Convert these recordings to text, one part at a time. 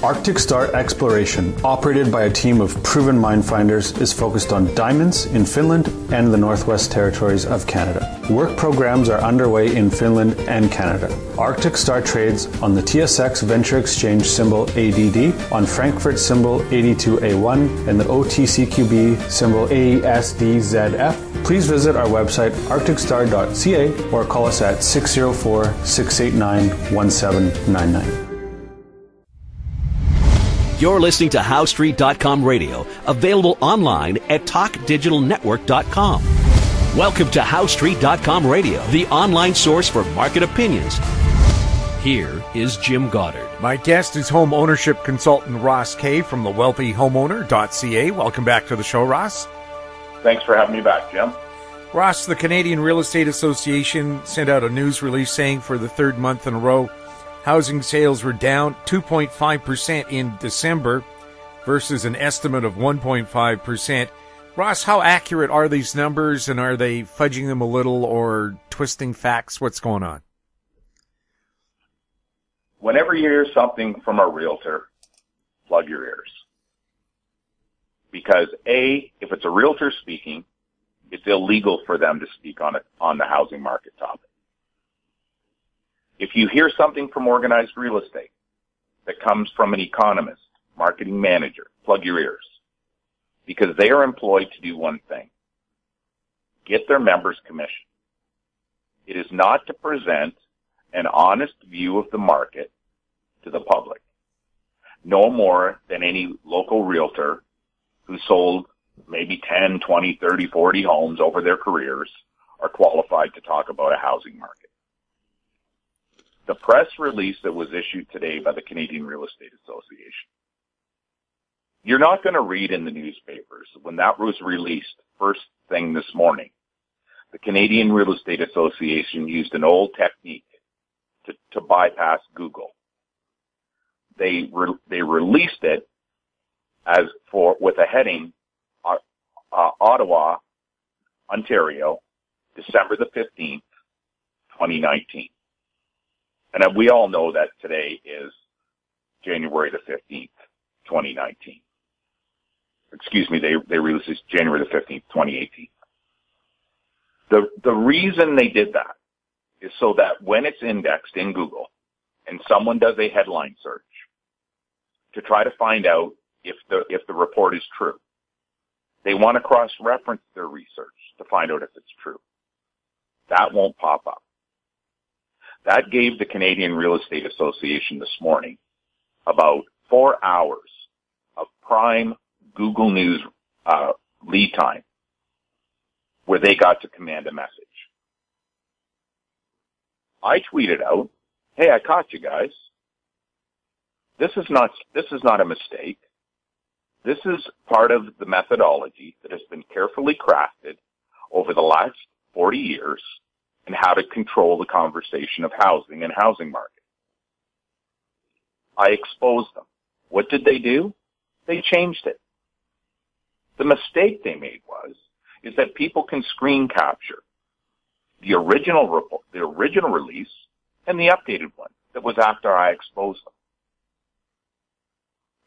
Arctic Star Exploration, operated by a team of proven mine finders, is focused on diamonds in Finland and the Northwest Territories of Canada. Work programs are underway in Finland and Canada. Arctic Star trades on the TSX Venture Exchange symbol ADD, on Frankfurt symbol 82A1, and the OTCQB symbol ASDZF. Please visit our website arcticstar.ca or call us at 604-689-1799. You're listening to HowStreet.com radio, available online at TalkDigitalNetwork.com. Welcome to HowStreet.com radio, the online source for market opinions. Here is Jim Goddard. My guest is home ownership consultant Ross Kay from the wealthyhomeowner.ca. Welcome back to the show, Ross. Thanks for having me back, Jim. Ross, the Canadian Real Estate Association sent out a news release saying for the third month in a row, housing sales were down 2.5% in December versus an estimate of 1.5%. Ross, how accurate are these numbers, and are they fudging them a little or twisting facts? What's going on? Whenever you hear something from a realtor, plug your ears. Because A, if it's a realtor speaking, it's illegal for them to speak on the housing market topic. If you hear something from organized real estate that comes from an economist, marketing manager, plug your ears. Because they are employed to do one thing: get their members' commission. It is not to present an honest view of the market to the public. No more than any local realtor who sold maybe 10, 20, 30, 40 homes over their careers are qualified to talk about a housing market. The press release that was issued today by the Canadian Real Estate Association, you're not going to read in the newspapers. When that was released first thing this morning, the Canadian Real Estate Association used an old technique to bypass Google. They released it with a heading, Ottawa, Ontario, December the 15th, 2019. And we all know that today is January the 15th, 2019. Excuse me, they released this January the 15th, 2018. The reason they did that is so that when it's indexed in Google and someone does a headline search to try to find out if the report is true, they want to cross-reference their research to find out if it's true. That won't pop up. That gave the Canadian Real Estate Association this morning about 4 hours of prime Google News lead time where they got to command a message. I tweeted out, "Hey, I caught you guys. This is not a mistake. This is part of the methodology that has been carefully crafted over the last 40 years and how to control the conversation of housing and housing market." I exposed them. What did they do? They changed it. The mistake they made is that people can screen capture the original report, the original release, and the updated one that was after I exposed them.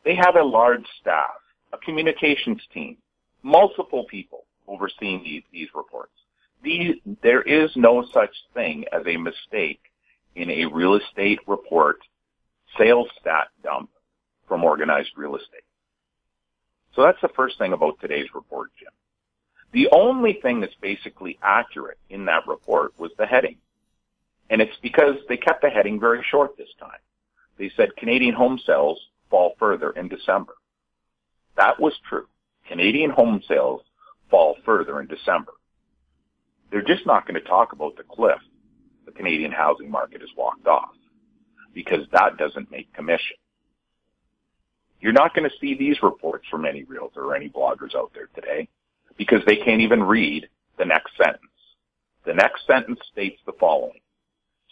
They have a large staff, a communications team, multiple people overseeing these reports. There is no such thing as a mistake in a real estate report sales stat dump from organized real estate. So that's the first thing about today's report, Jim. The only thing that's basically accurate in that report was the heading. And it's because they kept the heading very short this time. They said Canadian home sales fall further in December. That was true. Canadian home sales fall further in December. They're just not going to talk about the cliff the Canadian housing market has walked off, because that doesn't make commission. You're not going to see these reports from any realtor or any bloggers out there today because they can't even read the next sentence. The next sentence states the following.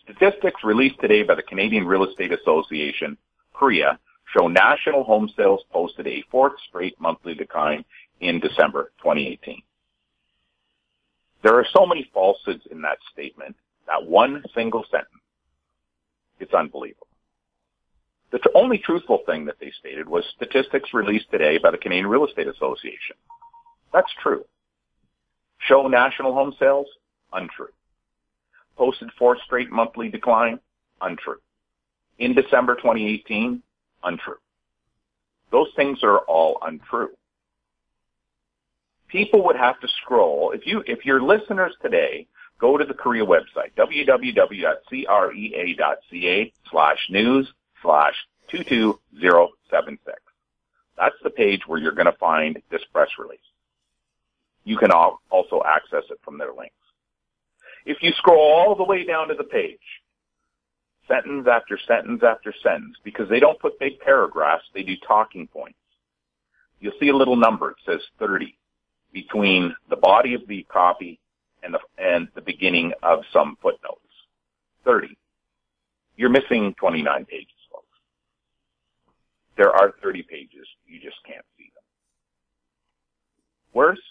Statistics released today by the Canadian Real Estate Association, CREA, show national home sales posted a fourth straight monthly decline in December 2018. There are so many falsehoods in that statement, that one single sentence. It's unbelievable. The only truthful thing that they stated was statistics released today by the Canadian Real Estate Association. That's true. Show national home sales? Untrue. Posted fourth straight monthly decline? Untrue. In December 2018? Untrue. Those things are all untrue. People would have to scroll. If your listeners today go to the Korea website, www.crea.ca/news/22076. That's the page where you're going to find this press release. You can also access it from their links. If you scroll all the way down to the page, sentence after sentence after sentence, because they don't put big paragraphs, they do talking points. You'll see a little number. It says 30 between the body of the copy and the beginning of some footnotes. 30. You're missing 29 pages, folks. There are 30 pages. You just can't see them. Worse,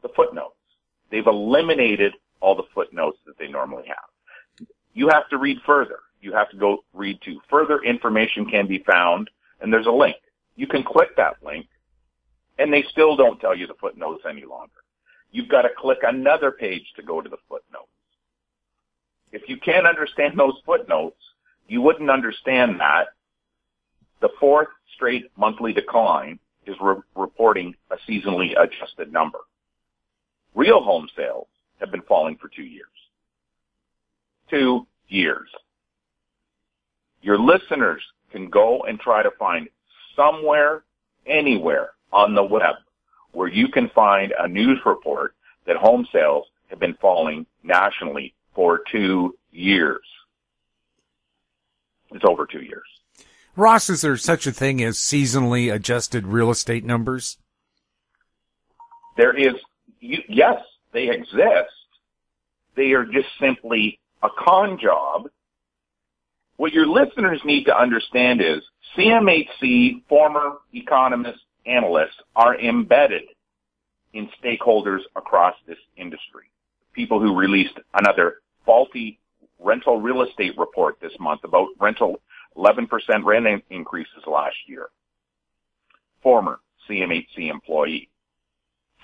the footnotes. They've eliminated all the footnotes that they normally have. You have to read further. You have to go read to further information can be found, and there's a link. You can click that link, and they still don't tell you the footnotes any longer. You've got to click another page to go to the footnotes. If you can't understand those footnotes, you wouldn't understand that the fourth straight monthly decline is reporting a seasonally adjusted number. Real home sales have been falling for 2 years. 2 years. Your listeners can go and try to find somewhere, anywhere on the web where you can find a news report that home sales have been falling nationally for 2 years. It's over 2 years. Ross, is there such a thing as seasonally adjusted real estate numbers? There is, yes, they exist. They are just simply a con job. What your listeners need to understand is CMHC, former economists, analysts are embedded in stakeholders across this industry. People who released another faulty rental real estate report this month about 11% rent increases last year. Former CMHC employee.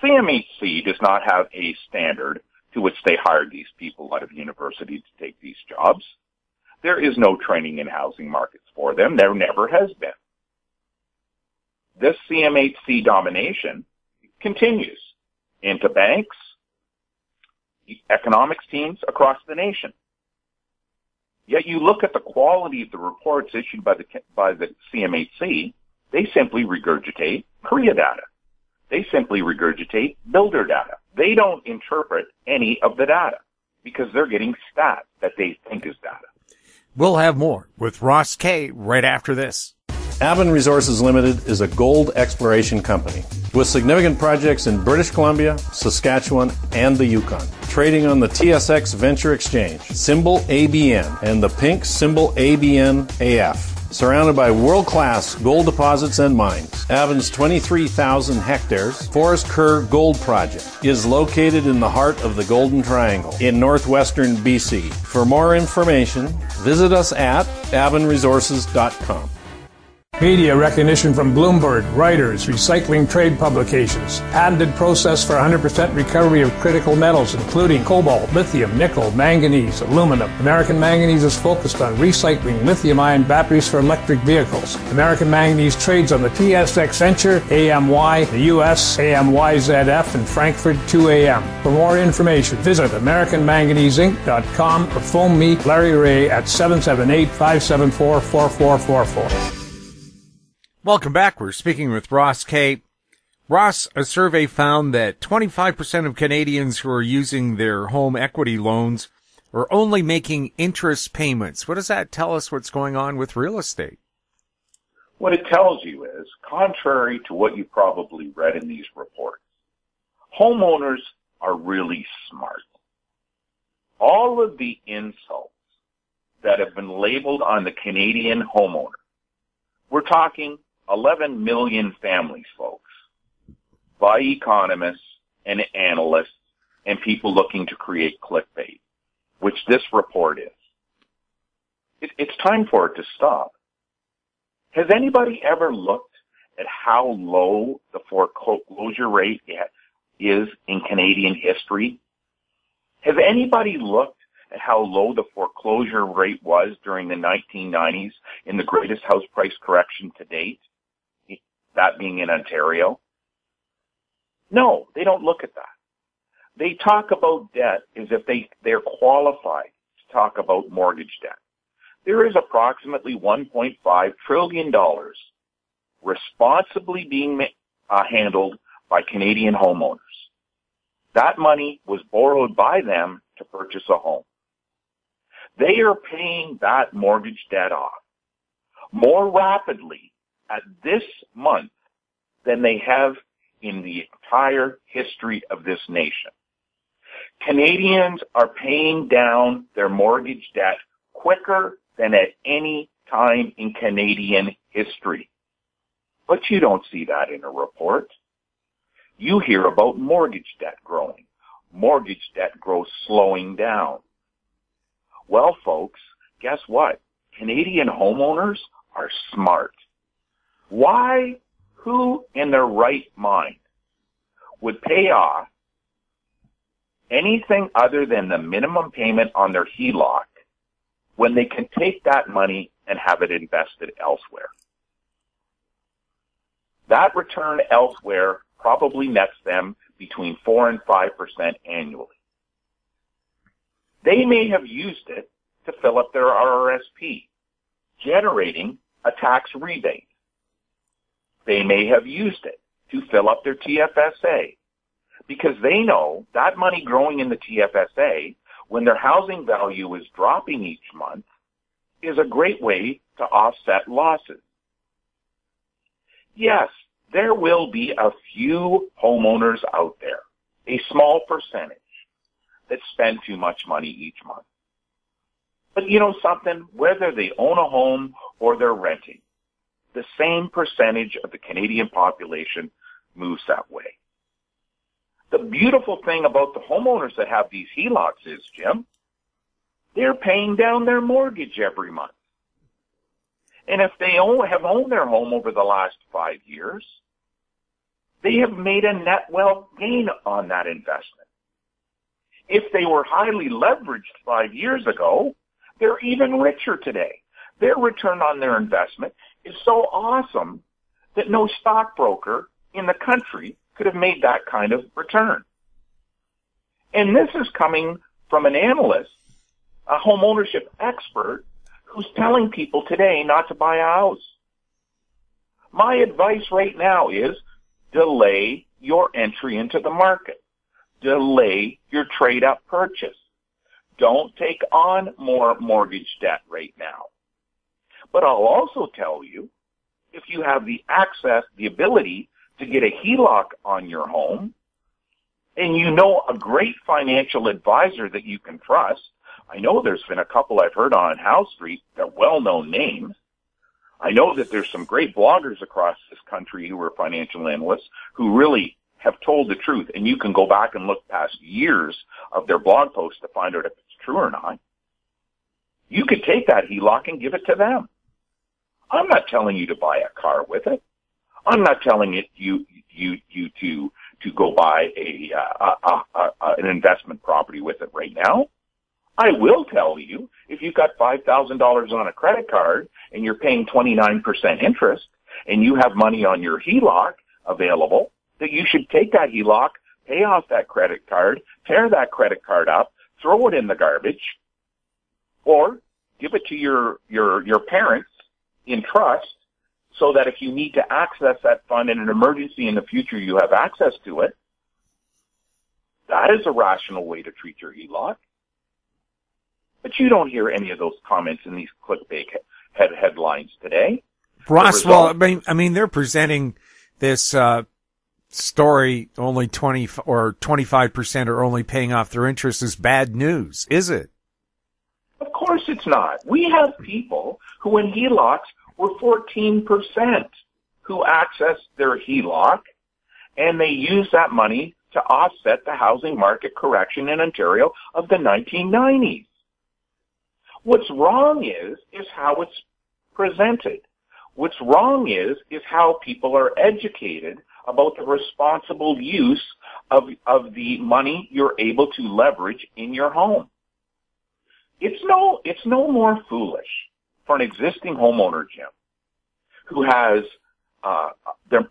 CMHC does not have a standard to which they hired these people out of university to take these jobs. There is no training in housing markets for them. There never has been. This CMHC domination continues into banks, economics teams across the nation. Yet you look at the quality of the reports issued by the CMHC, they simply regurgitate Korea data. They simply regurgitate builder data. They don't interpret any of the data because they're getting stats that they think is data. We'll have more with Ross Kay right after this. Avon Resources Limited is a gold exploration company with significant projects in British Columbia, Saskatchewan, and the Yukon. Trading on the TSX Venture Exchange, symbol ABN, and the pink symbol ABN-AF. Surrounded by world-class gold deposits and mines, Avon's 23,000 hectares Forest Kerr Gold Project is located in the heart of the Golden Triangle in northwestern BC. For more information, visit us at avonresources.com. Media recognition from Bloomberg, Reuters, recycling trade publications. Patented process for 100% recovery of critical metals, including cobalt, lithium, nickel, manganese, aluminum. American Manganese is focused on recycling lithium-ion batteries for electric vehicles. American Manganese trades on the TSX Venture, AMY, the US, AMYZF, and Frankfurt 2AM. For more information, visit AmericanManganeseInc.com or phone me, Larry Ray, at 778-574-4444. Welcome back. We're speaking with Ross Kay. Ross, a survey found that 25% of Canadians who are using their home equity loans are only making interest payments. What does that tell us what's going on with real estate? What it tells you is, contrary to what you probably read in these reports, homeowners are really smart. All of the insults that have been labeled on the Canadian homeowner, we're talking 11 million families, folks, by economists and analysts and people looking to create clickbait, which this report is. It's time for it to stop. Has anybody ever looked at how low the foreclosure rate is in Canadian history? Has anybody looked at how low the foreclosure rate was during the 1990s in the greatest house price correction to date, that being in Ontario? No, they don't look at that. They talk about debt as if they're qualified to talk about mortgage debt. There is approximately $1.5 trillion responsibly being handled by Canadian homeowners. That money was borrowed by them to purchase a home. They are paying that mortgage debt off more rapidly at this month than they have in the entire history of this nation. Canadians are paying down their mortgage debt quicker than at any time in Canadian history. But you don't see that in a report. You hear about mortgage debt growing. Mortgage debt growth slowing down. Well, folks, guess what? Canadian homeowners are smart. Why? Who in their right mind would pay off anything other than the minimum payment on their HELOC when they can take that money and have it invested elsewhere? That return elsewhere probably nets them between 4 and 5% annually. They may have used it to fill up their RRSP, generating a tax rebate. They may have used it to fill up their TFSA, because they know that money growing in the TFSA, when their housing value is dropping each month, is a great way to offset losses. Yes, there will be a few homeowners out there, a small percentage, that spend too much money each month. But you know something? Whether they own a home or they're renting, the same percentage of the Canadian population moves that way. The beautiful thing about the homeowners that have these HELOCs is, Jim, they're paying down their mortgage every month. And if they have owned their home over the last 5 years, they have made a net wealth gain on that investment. If they were highly leveraged 5 years ago, they're even richer today. Their return on their investment is so awesome that no stockbroker in the country could have made that kind of return. And this is coming from an analyst, a home ownership expert, who's telling people today not to buy a house. My advice right now is delay your entry into the market. Delay your trade-up purchase. Don't take on more mortgage debt right now. But I'll also tell you, if you have the access, the ability to get a HELOC on your home, and you know a great financial advisor that you can trust, I know there's been a couple I've heard on House Street, they're well-known names. I know that there's some great bloggers across this country who are financial analysts who really have told the truth, and you can go back and look past years of their blog posts to find out if it's true or not. You could take that HELOC and give it to them. I'm not telling you to buy a car with it. I'm not telling you to go buy an investment property with it right now. I will tell you, if you've got $5,000 on a credit card and you're paying 29% interest and you have money on your HELOC available, that you should take that HELOC, pay off that credit card, tear that credit card up, throw it in the garbage, or give it to your parents in trust so that if you need to access that fund in an emergency in the future, you have access to it. That is a rational way to treat your HELOC. But you don't hear any of those comments in these clickbait headlines today. Ross, well, I mean, they're presenting this story only 20 or 25% are only paying off their interest as bad news, is it? Of course it's not. We have people who in HELOCs were 14% who accessed their HELOC, and they use that money to offset the housing market correction in Ontario of the 1990s. What's wrong is how it's presented. What's wrong is how people are educated about the responsible use of the money you're able to leverage in your home. It's no more foolish for an existing homeowner, Jim, who has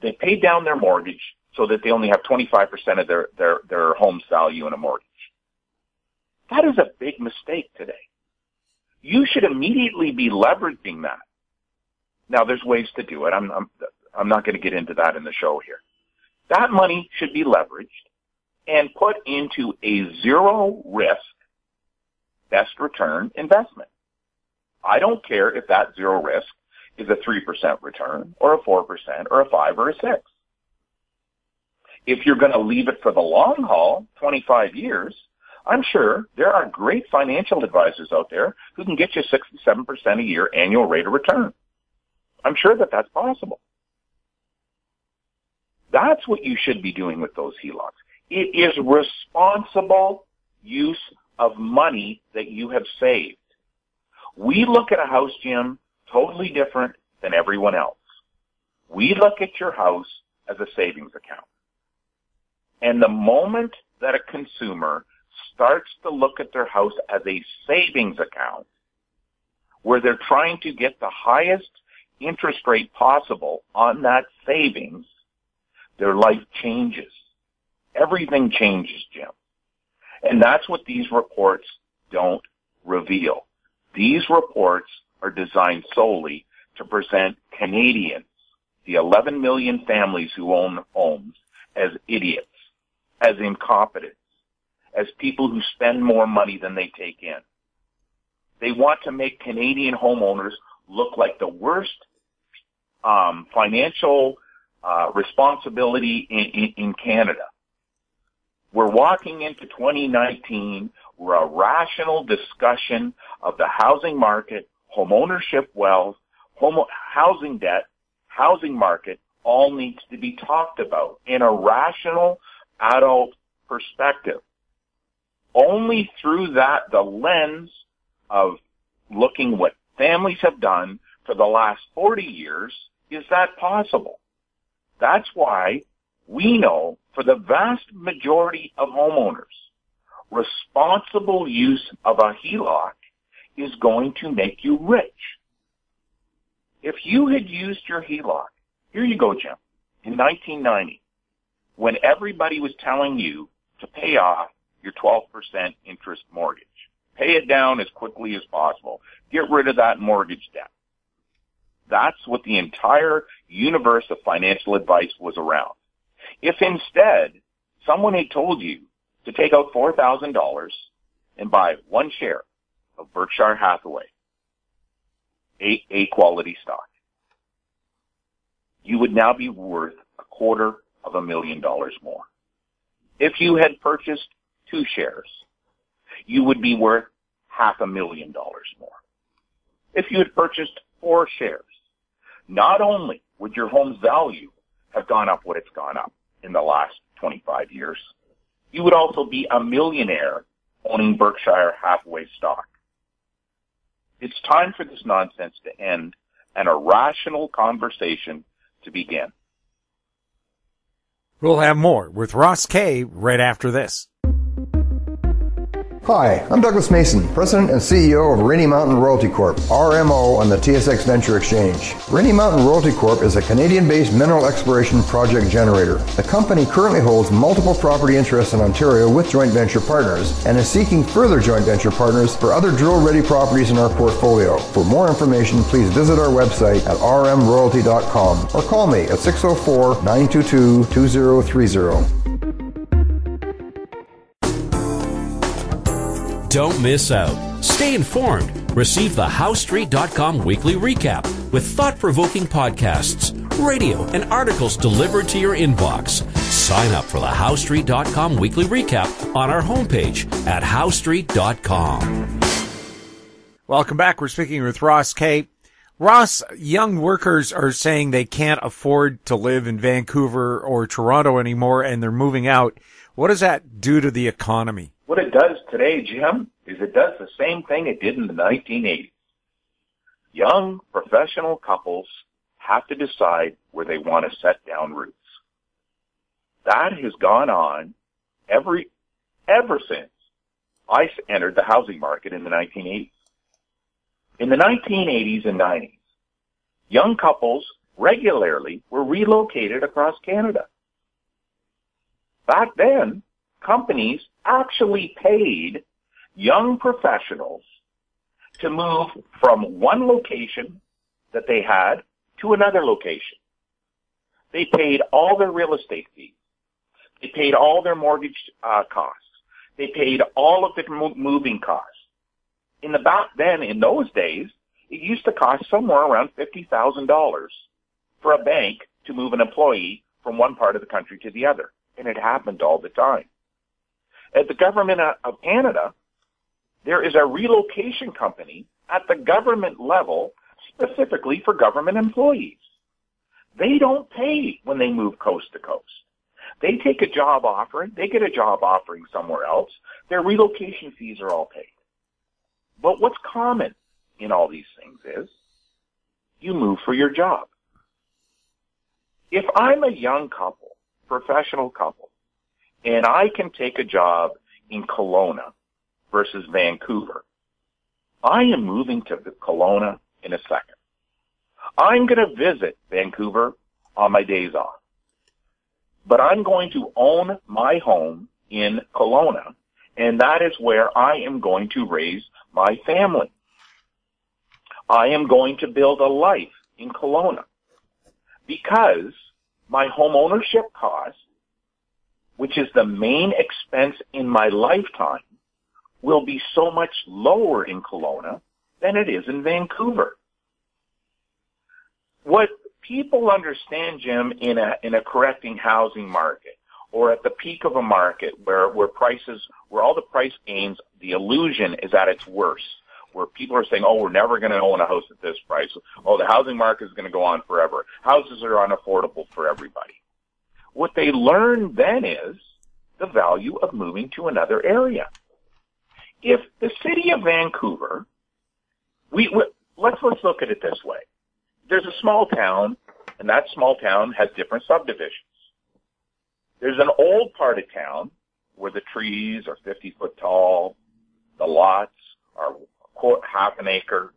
they paid down their mortgage so that they only have 25% of their home's value in a mortgage. That is a big mistake today. You should immediately be leveraging that. Now, there's ways to do it. I'm not going to get into that in the show here. That money should be leveraged and put into a zero risk, best return investment. I don't care if that zero risk is a 3% return or a 4% or a 5 or a 6. If you're going to leave it for the long haul, 25 years, I'm sure there are great financial advisors out there who can get you 6-7% a year annual rate of return. I'm sure that that's possible. That's what you should be doing with those HELOCs. It is responsible use of money that you have saved. We look at a house, Jim, totally different than everyone else. We look at your house as a savings account. And the moment that a consumer starts to look at their house as a savings account, where they're trying to get the highest interest rate possible on that savings, their life changes. Everything changes, Jim. And that's what these reports don't reveal. These reports are designed solely to present Canadians, the 11 million families who own homes, as idiots, as incompetent, as people who spend more money than they take in. They want to make Canadian homeowners look like the worst financial responsibility in Canada. We're walking into 2019 where a rational discussion of the housing market, homeownership wealth, housing debt, housing market all needs to be talked about in a rational adult perspective. Only through that, the lens of looking what families have done for the last 40 years, is that possible. That's why we know for the vast majority of homeowners, responsible use of a HELOC is going to make you rich. If you had used your HELOC, here you go, Jim, in 1990, when everybody was telling you to pay off your 12% interest mortgage, pay it down as quickly as possible, get rid of that mortgage debt. That's what the entire universe of financial advice was around. If instead someone had told you to take out $4,000 and buy one share of Berkshire Hathaway, a quality stock, you would now be worth $250,000 more. If you had purchased 2 shares, you would be worth $500,000 more. If you had purchased 4 shares, not only would your home's value have gone up what it's gone up in the last 25 years, you would also be a millionaire owning Berkshire Hathaway stock. It's time for this nonsense to end and a rational conversation to begin. We'll have more with Ross Kay right after this. Hi, I'm Douglas Mason, President and CEO of Rainy Mountain Royalty Corp., RMO on the TSX Venture Exchange. Rainy Mountain Royalty Corp. is a Canadian-based mineral exploration project generator. The company currently holds multiple property interests in Ontario with joint venture partners and is seeking further joint venture partners for other drill-ready properties in our portfolio. For more information, please visit our website at rmroyalty.com or call me at 604-922-2030. Don't miss out. Stay informed. Receive the HowStreet.com weekly recap with thought-provoking podcasts, radio, and articles delivered to your inbox. Sign up for the HowStreet.com weekly recap on our homepage at HowStreet.com. Welcome back. We're speaking with Ross Kay. Ross, young workers are saying they can't afford to live in Vancouver or Toronto anymore, and they're moving out. What does that do to the economy? What it does today, Jim, is it does the same thing it did in the 1980s. Young professional couples have to decide where they want to set down roots. That has gone on ever since I entered the housing market in the 1980s. In the 1980s and 90s, young couples regularly were relocated across Canada. Back then, companies actually paid young professionals to move from one location that they had to another location. They paid all their real estate fees. They paid all their mortgage costs. They paid all of the moving costs. In those days, it used to cost somewhere around $50,000 for a bank to move an employee from one part of the country to the other. And it happened all the time. At the Government of Canada, there is a relocation company at the government level specifically for government employees. They don't pay when they move coast to coast. They take a job offering, they get a job offering somewhere else, their relocation fees are all paid. But what's common in all these things is you move for your job. If I'm a young couple, professional couple, and I can take a job in Kelowna versus Vancouver, I am moving to Kelowna in a second. I'm going to visit Vancouver on my days off. But I'm going to own my home in Kelowna, and that is where I am going to raise my family. I am going to build a life in Kelowna because my home ownership cost, which is the main expense in my lifetime, will be so much lower in Kelowna than it is in Vancouver. What people understand, Jim, in a correcting housing market or at the peak of a market where all the price gains, the illusion is at its worst, where people are saying, oh, we're never going to own a house at this price. Oh, the housing market is going to go on forever. Houses are unaffordable for everybody. What they learn then is the value of moving to another area. If the city of Vancouver, let's look at it this way. There's a small town, and that small town has different subdivisions. There's an old part of town where the trees are 50 foot tall, the lots are half an acre,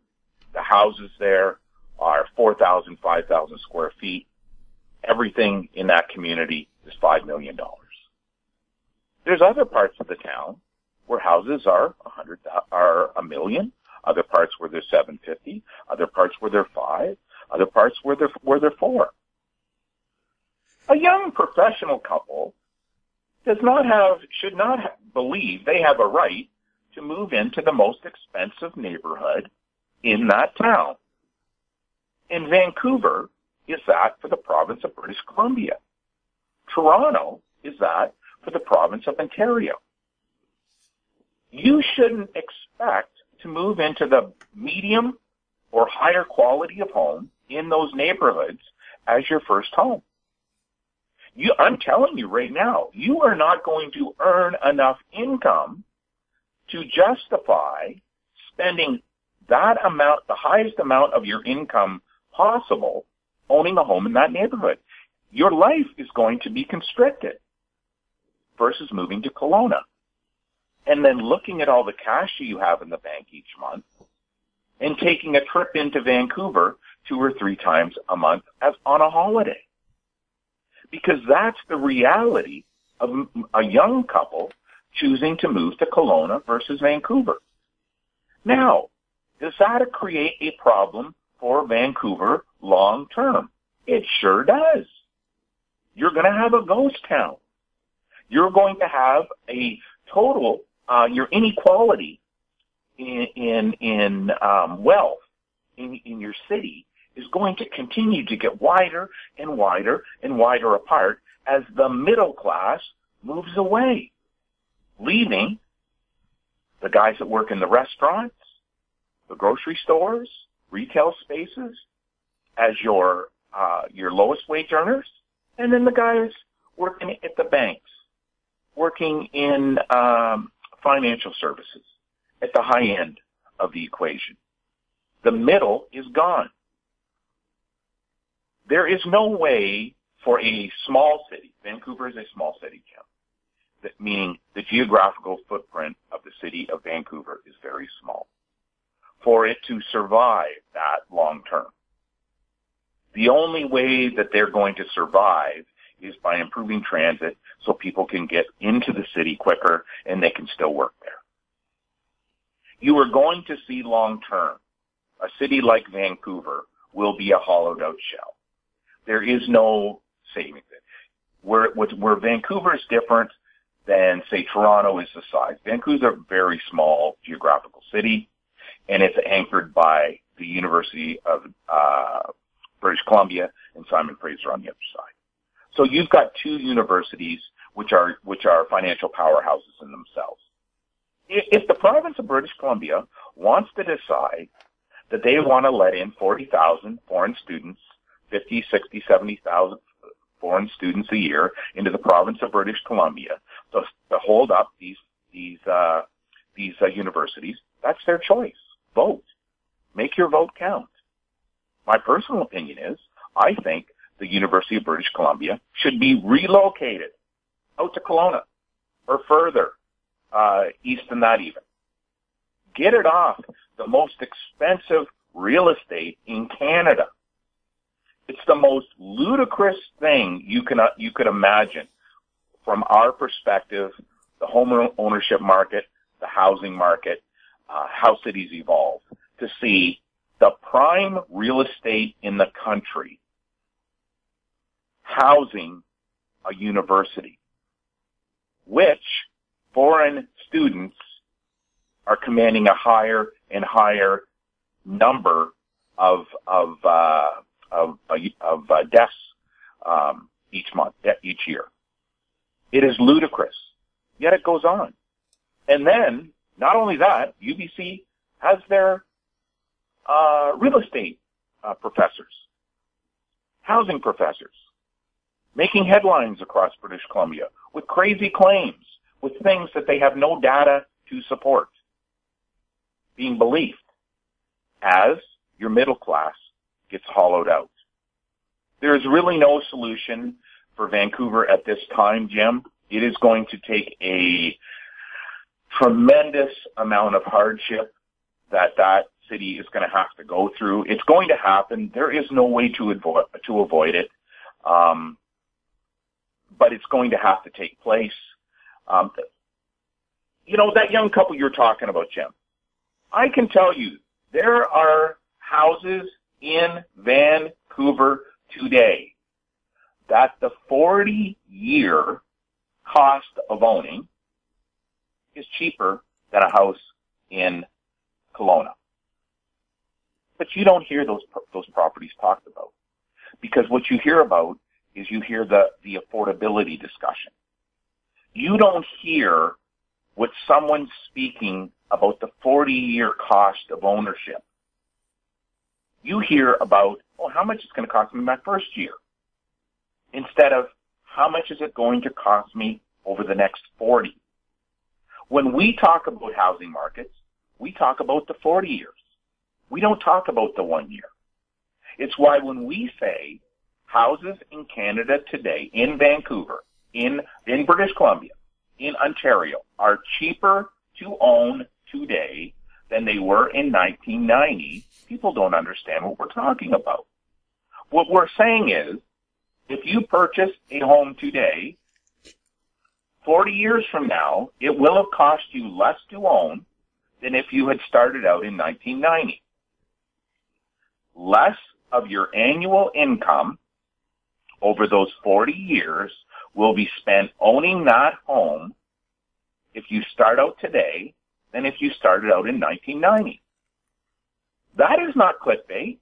the houses there are 4,000, 5,000 square feet. Everything in that community is $5 million. There's other parts of the town where houses are $1 million, other parts where they're 750, other parts where they're 5, other parts where they're 4. A young professional couple should not believe they have a right to move into the most expensive neighborhood in that town. And Vancouver is that for the province of British Columbia. Toronto is that for the province of Ontario. You shouldn't expect to move into the medium or higher quality of home in those neighborhoods as your first home. I'm telling you right now, you are not going to earn enough income to justify spending that amount, the highest amount of your income possible, owning a home in that neighborhood. Your life is going to be constricted versus moving to Kelowna. And then looking at all the cash you have in the bank each month and taking a trip into Vancouver 2 or 3 times a month as on a holiday. Because that's the reality of a young couple choosing to move to Kelowna versus Vancouver. Now, does that create a problem for Vancouver long term? It sure does. You're going to have a ghost town. You're going to have a total, your inequality in wealth in your city is going to continue to get wider and wider and wider apart as the middle class moves away, leaving the guys that work in the restaurants, the grocery stores, retail spaces as your lowest wage earners, and then the guys working at the banks, working in financial services at the high end of the equation. The middle is gone. There is no way for a small city, Vancouver is a small city, Jim, that meaning the geographical footprint of the city of Vancouver is very small, for it to survive that long term. The only way that they're going to survive is by improving transit so people can get into the city quicker and they can still work there. You are going to see long term, a city like Vancouver will be a hollowed out shell. There is no saving it. Where Vancouver is different than, say, Toronto is the size. Vancouver is a very small geographical city, and it's anchored by the University of British Columbia and Simon Fraser on the other side. So you've got two universities which are financial powerhouses in themselves. If the province of British Columbia wants to decide that they want to let in 40,000 foreign students, 50, 60, 70,000 foreign students a year into the province of British Columbia to hold up these universities, that's their choice. Vote. Make your vote count. My personal opinion is, I think the University of British Columbia should be relocated out to Kelowna or further east than that even. Get it off the most expensive real estate in Canada. It's the most ludicrous thing you could imagine from our perspective, the home ownership market, the housing market, how cities evolve, to see the prime real estate in the country housing a university, which foreign students are commanding a higher and higher number of deaths each year. It is ludicrous, yet it goes on. And then, not only that, UBC has their real estate professors, housing professors, making headlines across British Columbia with crazy claims, with things that they have no data to support, being believed as your middle class gets hollowed out. There is really no solution for Vancouver at this time, Jim. It is going to take a tremendous amount of hardship that city is going to have to go through. It's going to happen. There is no way to avoid it. But it's going to have to take place. That young couple you're talking about, Jim, I can tell you there are houses in Vancouver today that the 40-year cost of owning is cheaper than a house in Kelowna. But you don't hear those properties talked about, because what you hear about is you hear the affordability discussion. You don't hear what someone's speaking about the 40-year cost of ownership. You hear about, how much it's going to cost me my first year, instead of how much is it going to cost me over the next 40. When we talk about housing markets, we talk about the 40 years. We don't talk about the 1 year. It's why when we say houses in Canada today, in Vancouver, in British Columbia, in Ontario, are cheaper to own today than they were in 1990, people don't understand what we're talking about. What we're saying is, if you purchase a home today, 40 years from now, it will have cost you less to own than if you had started out in 1990. Less of your annual income over those 40 years will be spent owning that home if you start out today than if you started out in 1990. That is not clickbait.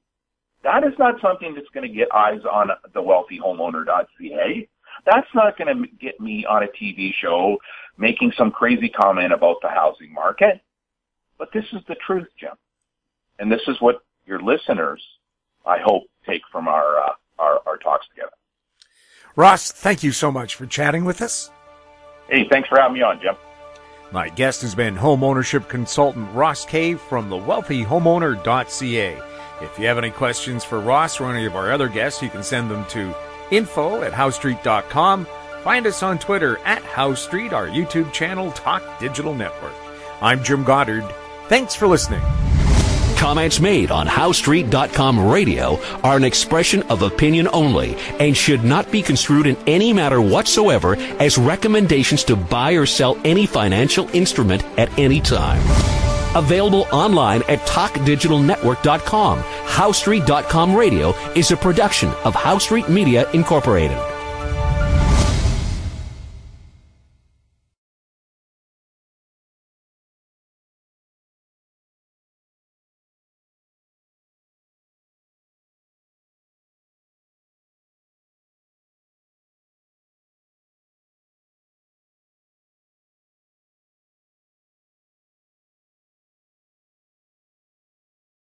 That is not something that's going to get eyes on the wealthyhomeowner.ca. That's not going to get me on a TV show making some crazy comment about the housing market. But this is the truth, Jim. And this is what your listeners, I hope, take from our talks together. Ross, thank you so much for chatting with us. Hey, thanks for having me on, Jim. My guest has been home ownership consultant Ross Cave from thewealthyhomeowner.ca. If you have any questions for Ross or any of our other guests, you can send them to info@howstreet.com. Find us on Twitter @HowStreet, our YouTube channel, Talk Digital Network. I'm Jim Goddard. Thanks for listening. Comments made on HowStreet.com radio are an expression of opinion only and should not be construed in any matter whatsoever as recommendations to buy or sell any financial instrument at any time. Available online at TalkDigitalNetwork.com. HowStreet.com radio is a production of HowStreet Media Incorporated.